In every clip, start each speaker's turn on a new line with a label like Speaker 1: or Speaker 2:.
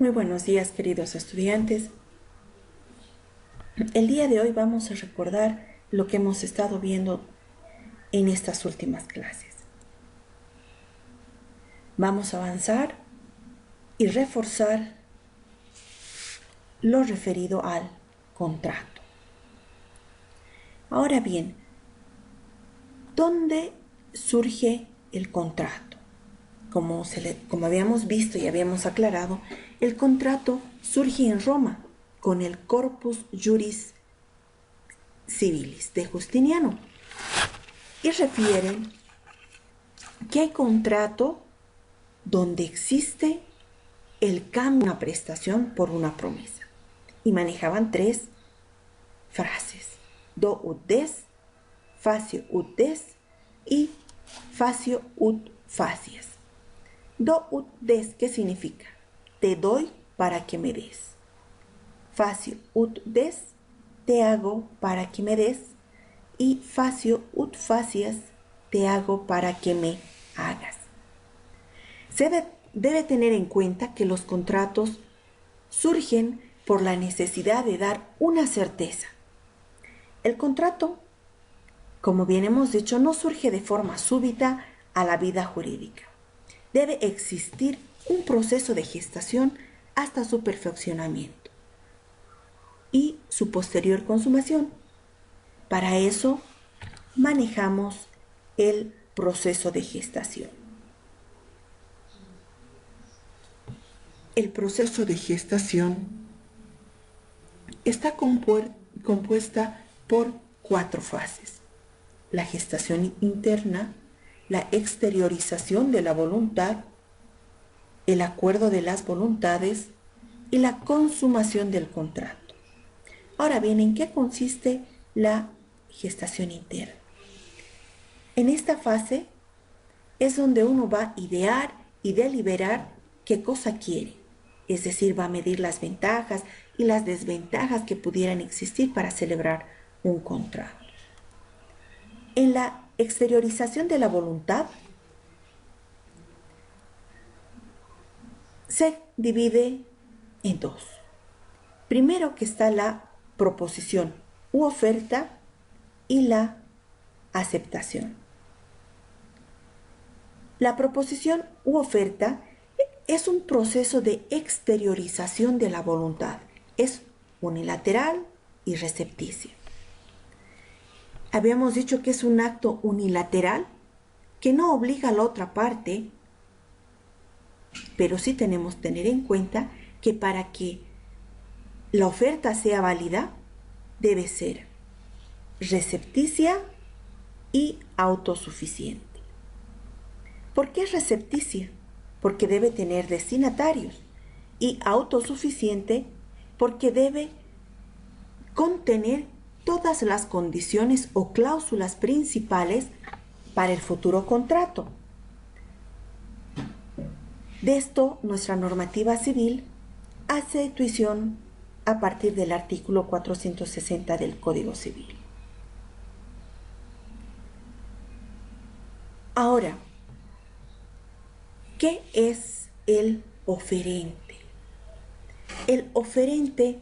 Speaker 1: Muy buenos días, queridos estudiantes. El día de hoy vamos a recordar lo que hemos estado viendo en estas últimas clases. Vamos a avanzar y reforzar lo referido al contrato. Ahora bien, ¿dónde surge el contrato? Como habíamos visto y habíamos aclarado, el contrato surge en Roma con el Corpus Juris Civilis de Justiniano y refiere que hay contrato donde existe el cambio de una prestación por una promesa. Y manejaban tres frases: do ut des, facio ut des y facio ut facies. Do ut des, ¿qué significa? Te doy para que me des. Facio ut des, te hago para que me des. Y facio ut facies, te hago para que me hagas. Se debe tener en cuenta que los contratos surgen por la necesidad de dar una certeza. El contrato, como bien hemos dicho, no surge de forma súbita a la vida jurídica. Debe existir un proceso de gestación hasta su perfeccionamiento y su posterior consumación. Para eso manejamos el proceso de gestación. El proceso de gestación está compuesta por 4 fases: la gestación interna, la exteriorización de la voluntad, el acuerdo de las voluntades y la consumación del contrato. Ahora bien, ¿en qué consiste la gestación interna? En esta fase es donde uno va a idear y deliberar qué cosa quiere, es decir, va a medir las ventajas y las desventajas que pudieran existir para celebrar un contrato. En la exteriorización de la voluntad se divide en 2. Primero que está la proposición u oferta y la aceptación. La proposición u oferta es un proceso de exteriorización de la voluntad. Es unilateral y recepticia. Habíamos dicho que es un acto unilateral que no obliga a la otra parte, pero sí tenemos que tener en cuenta que para que la oferta sea válida, debe ser recepticia y autosuficiente. ¿Por qué es recepticia? Porque debe tener destinatarios, y autosuficiente porque debe contener todas las condiciones o cláusulas principales para el futuro contrato. De esto, nuestra normativa civil hace tuición a partir del artículo 460 del Código Civil. Ahora, ¿qué es el oferente? El oferente,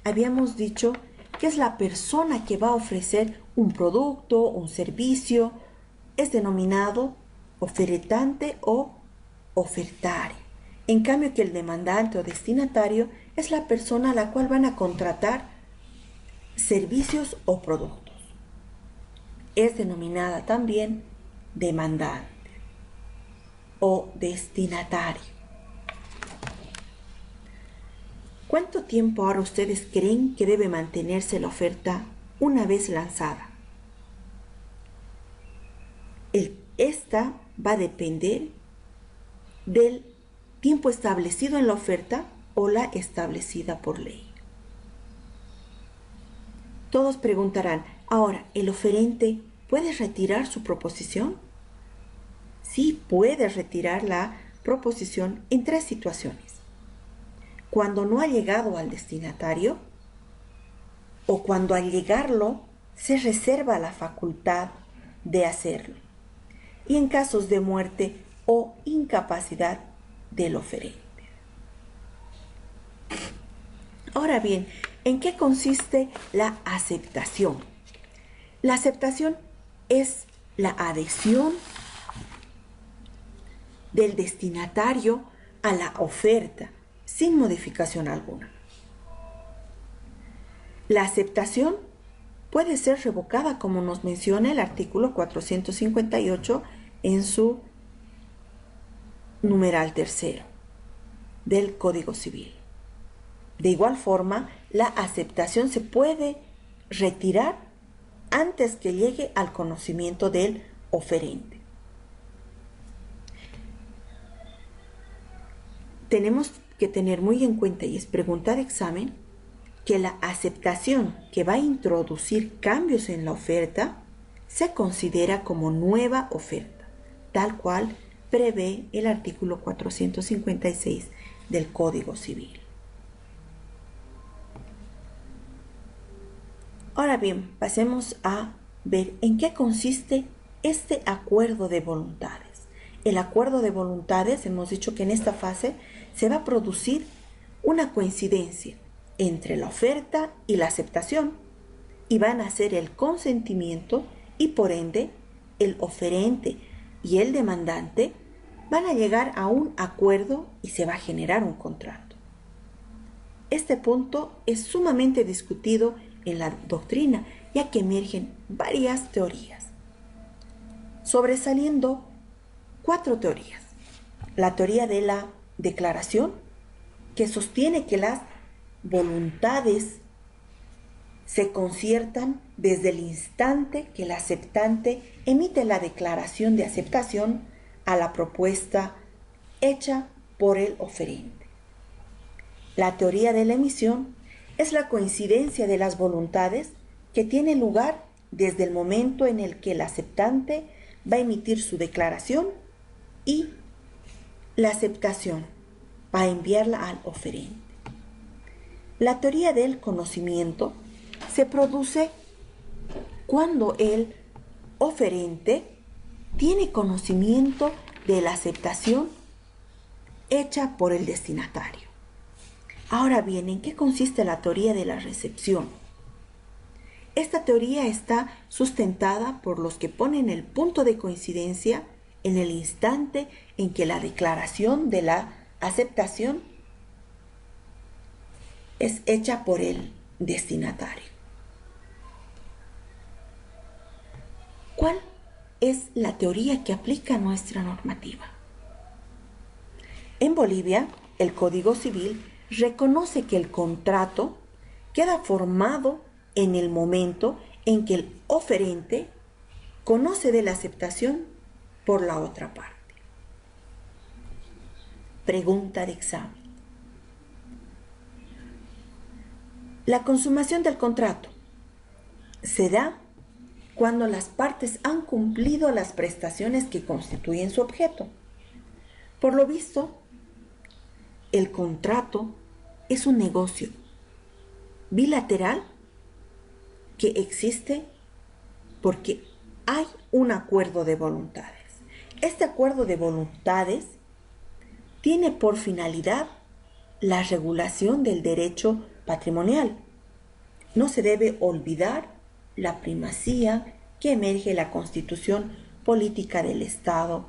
Speaker 1: habíamos dicho, que es la persona que va a ofrecer un producto, un servicio, es denominado ofertante o ofertario. En cambio que el demandante o destinatario es la persona a la cual van a contratar servicios o productos. Es denominada también demandante o destinatario. ¿Cuánto tiempo ahora ustedes creen que debe mantenerse la oferta una vez lanzada? Esta va a depender del tiempo establecido en la oferta o la establecida por ley. Todos preguntarán, ahora, ¿el oferente puede retirar su proposición? Sí, puede retirar la proposición en 3 situaciones: cuando no ha llegado al destinatario, o cuando al llegarlo se reserva la facultad de hacerlo, y en casos de muerte o incapacidad del oferente. Ahora bien, ¿en qué consiste la aceptación? La aceptación es la adhesión del destinatario a la oferta sin modificación alguna. La aceptación puede ser revocada, como nos menciona el artículo 458 en su numeral tercero del Código Civil. De igual forma, la aceptación se puede retirar antes que llegue al conocimiento del oferente. Tenemos que tener muy en cuenta, y es pregunta de examen, que la aceptación que va a introducir cambios en la oferta se considera como nueva oferta, tal cual prevé el artículo 456 del Código Civil. Ahora bien, pasemos a ver en qué consiste este acuerdo de voluntades. El acuerdo de voluntades, hemos dicho que en esta fase se va a producir una coincidencia entre la oferta y la aceptación, y van a ser el consentimiento, y por ende el oferente y el demandante van a llegar a un acuerdo y se va a generar un contrato. Este punto es sumamente discutido en la doctrina, ya que emergen varias teorías, sobresaliendo 4 teorías. La teoría de la declaración, que sostiene que las voluntades se conciertan desde el instante que el aceptante emite la declaración de aceptación a la propuesta hecha por el oferente. La teoría de la emisión es la coincidencia de las voluntades que tiene lugar desde el momento en el que el aceptante va a emitir su declaración y la aceptación va a enviarla al oferente. La teoría del conocimiento se produce cuando el oferente tiene conocimiento de la aceptación hecha por el destinatario. Ahora bien, ¿en qué consiste la teoría de la recepción? Esta teoría está sustentada por los que ponen el punto de coincidencia en el instante en que la declaración de la aceptación es hecha por el destinatario. ¿Cuál es la teoría que aplica nuestra normativa? En Bolivia, el Código Civil reconoce que el contrato queda formado en el momento en que el oferente conoce de la aceptación por la otra parte. Pregunta de examen. La consumación del contrato se da cuando las partes han cumplido las prestaciones que constituyen su objeto. Por lo visto, el contrato es un negocio bilateral que existe porque hay un acuerdo de voluntades. Este acuerdo de voluntades tiene por finalidad la regulación del derecho patrimonial. No se debe olvidar la primacía que emerge de la Constitución Política del Estado.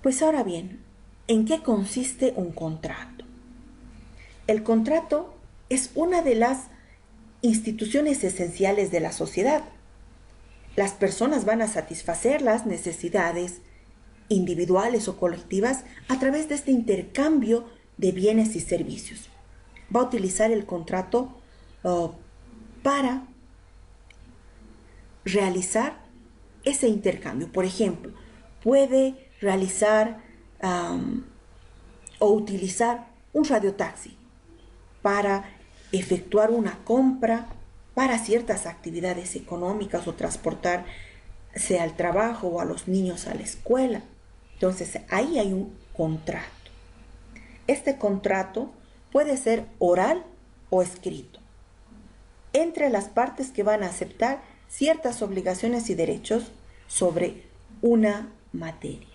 Speaker 1: Pues ahora bien, ¿en qué consiste un contrato? El contrato es una de las instituciones esenciales de la sociedad. Las personas van a satisfacer las necesidades individuales o colectivas a través de este intercambio de bienes y servicios. Va a utilizar el contrato para realizar ese intercambio. Por ejemplo, puede realizar o utilizar un radiotaxi para efectuar una compra para ciertas actividades económicas o transportarse al trabajo o a los niños a la escuela. Entonces, ahí hay un contrato. Este contrato puede ser oral o escrito entre las partes que van a aceptar ciertas obligaciones y derechos sobre una materia.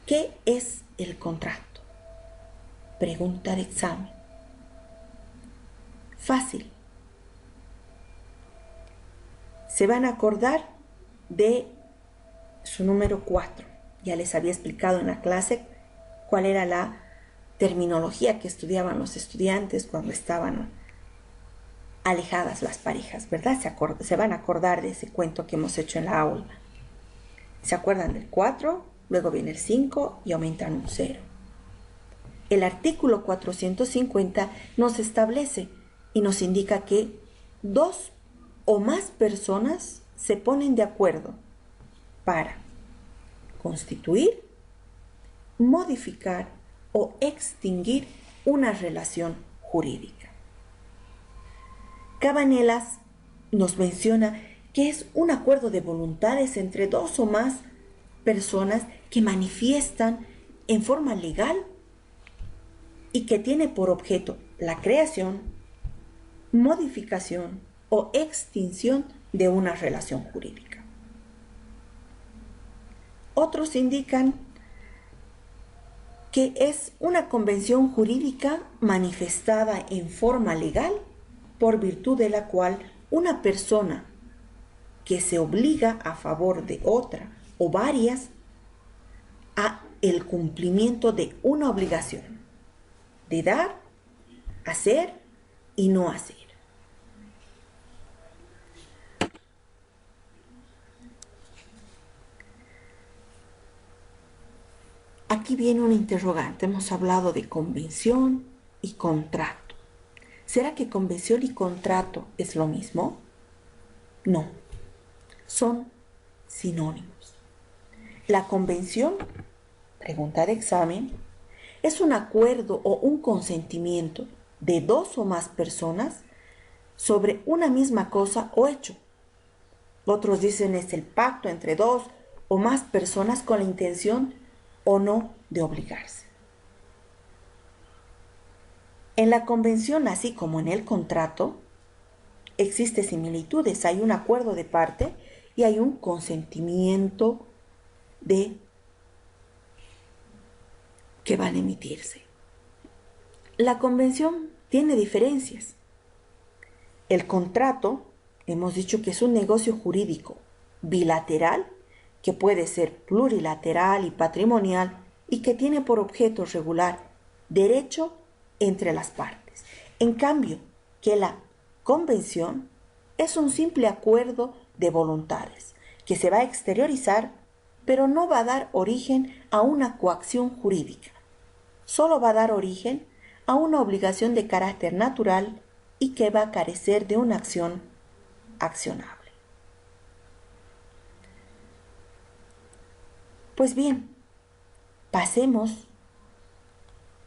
Speaker 1: ¿Qué es el contrato? Pregunta de examen. Fácil. Se van a acordar de su número 4. Ya les había explicado en la clase cuál era la terminología que estudiaban los estudiantes cuando estaban alejadas las parejas, ¿verdad? Se van a acordar de ese cuento que hemos hecho en la aula. ¿Se acuerdan del 4? Luego viene el 5 y aumentan un 0. El artículo 450 nos establece y nos indica que 2 o más personas se ponen de acuerdo para constituir, modificar o extinguir una relación jurídica. Cabanelas nos menciona que es un acuerdo de voluntades entre 2 o más personas que manifiestan en forma legal y que tiene por objeto la creación, modificación o extinción de una relación jurídica. Otros indican que es una convención jurídica manifestada en forma legal por virtud de la cual una persona que se obliga a favor de otra o varias a el cumplimiento de una obligación de dar, hacer y no hacer. Aquí viene un interrogante. Hemos hablado de convención y contrato. ¿Será que convención y contrato es lo mismo? No, son sinónimos. La convención, pregunta de examen, es un acuerdo o un consentimiento de 2 o más personas sobre una misma cosa o hecho. Otros dicen es el pacto entre 2 o más personas con la intención o no de obligarse. En la convención, así como en el contrato, existen similitudes. Hay un acuerdo de parte y hay un consentimiento de que van a emitirse. La convención tiene diferencias. El contrato, hemos dicho que es un negocio jurídico bilateral que puede ser plurilateral y patrimonial y que tiene por objeto regular derecho entre las partes. En cambio, que la convención es un simple acuerdo de voluntades que se va a exteriorizar, pero no va a dar origen a una coacción jurídica. Solo va a dar origen a una obligación de carácter natural y que va a carecer de una acción accionable. Pues bien, pasemos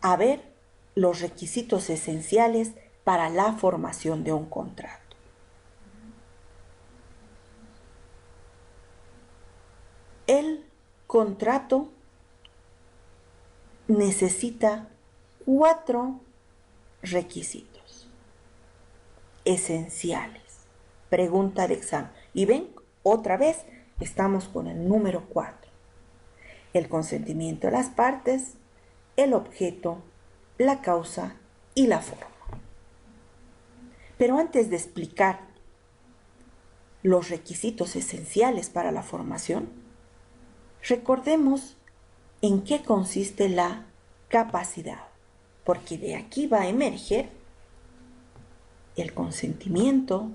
Speaker 1: a ver los requisitos esenciales para la formación de un contrato. El contrato necesita 4 requisitos esenciales. Pregunta de examen. Y ven, otra vez estamos con el número 4. El consentimiento de las partes, el objeto, la causa y la forma. Pero antes de explicar los requisitos esenciales para la formación, recordemos en qué consiste la capacidad, porque de aquí va a emerger el consentimiento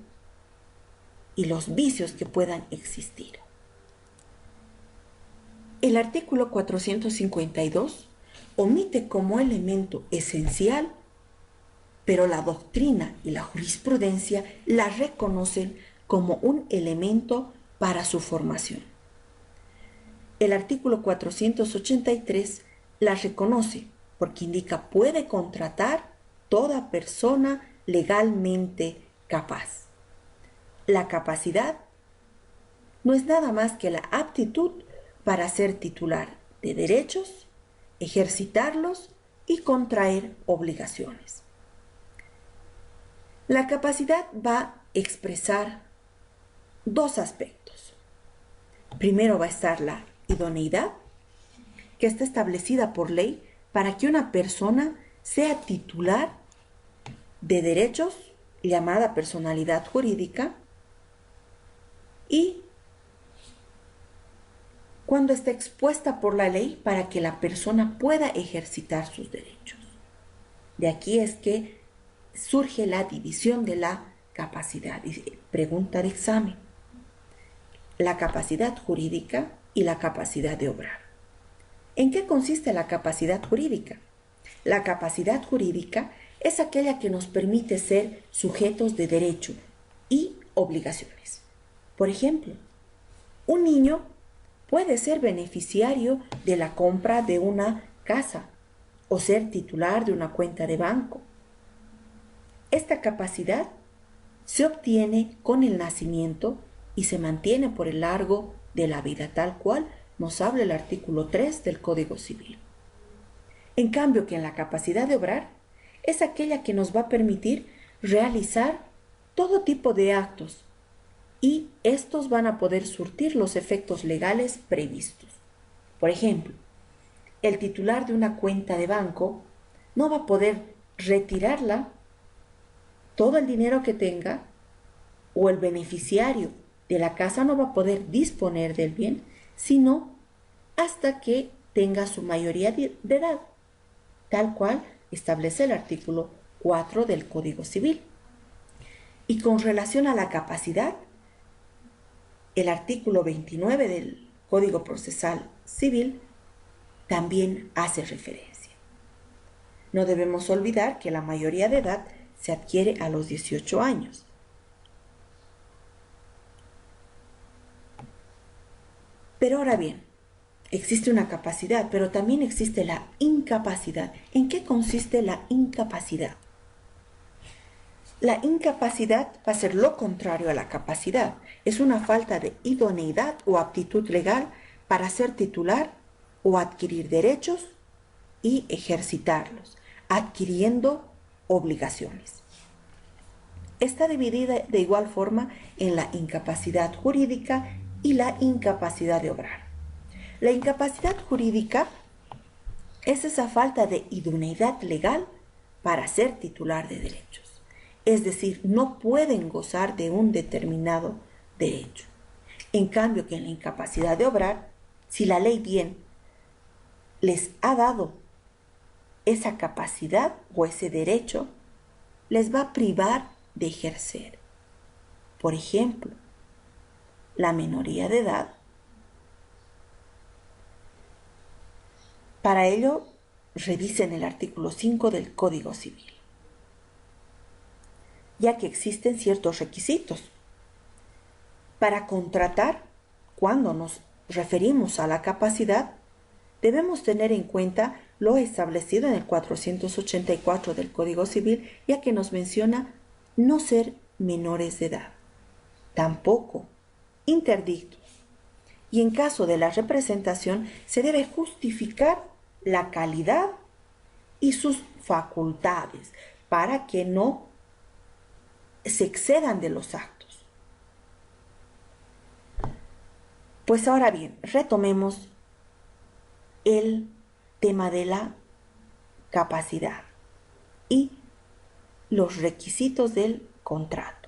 Speaker 1: y los vicios que puedan existir. El artículo 452 omite como elemento esencial, pero la doctrina y la jurisprudencia la reconocen como un elemento para su formación. El artículo 483 la reconoce porque indica puede contratar toda persona legalmente capaz. La capacidad no es nada más que la aptitud para ser titular de derechos, ejercitarlos y contraer obligaciones. La capacidad va a expresar 2 aspectos. Primero va a estar la idoneidad que está establecida por ley para que una persona sea titular de derechos, llamada personalidad jurídica, y cuando está expuesta por la ley para que la persona pueda ejercitar sus derechos. De aquí es que surge la división de la capacidad. Pregunta de examen: la capacidad jurídica y la capacidad de obrar. ¿En qué consiste la capacidad jurídica? La capacidad jurídica es aquella que nos permite ser sujetos de derecho y obligaciones. Por ejemplo, un niño puede ser beneficiario de la compra de una casa o ser titular de una cuenta de banco. Esta capacidad se obtiene con el nacimiento y se mantiene por el largo de la vida, tal cual nos habla el artículo 3 del Código Civil. En cambio, que en la capacidad de obrar es aquella que nos va a permitir realizar todo tipo de actos y estos van a poder surtir los efectos legales previstos. Por ejemplo, el titular de una cuenta de banco no va a poder retirarla todo el dinero que tenga, o el beneficiario de la casa no va a poder disponer del bien, sino hasta que tenga su mayoría de edad, tal cual establece el artículo 4 del Código Civil. Y con relación a la capacidad, el artículo 29 del Código Procesal Civil también hace referencia. No debemos olvidar que la mayoría de edad se adquiere a los 18 años. Pero ahora bien, existe una capacidad, pero también existe la incapacidad. ¿En qué consiste la incapacidad? La incapacidad va a ser lo contrario a la capacidad. Es una falta de idoneidad o aptitud legal para ser titular o adquirir derechos y ejercitarlos, adquiriendo obligaciones. Está dividida de igual forma en la incapacidad jurídica y la incapacidad de obrar. La incapacidad jurídica es esa falta de idoneidad legal para ser titular de derechos. Es decir, no pueden gozar de un determinado derecho. En cambio, que en la incapacidad de obrar, si la ley bien les ha dado esa capacidad o ese derecho, les va a privar de ejercer. Por ejemplo, la minoría de edad. Para ello, revisen el artículo 5 del Código Civil, ya que existen ciertos requisitos. Para contratar, cuando nos referimos a la capacidad, debemos tener en cuenta lo establecido en el 484 del Código Civil, ya que nos menciona no ser menores de edad, tampoco interdictos. Y en caso de la representación, se debe justificar la calidad y sus facultades para que no se excedan de los actos. Pues ahora bien, retomemos el tema de la capacidad y los requisitos del contrato.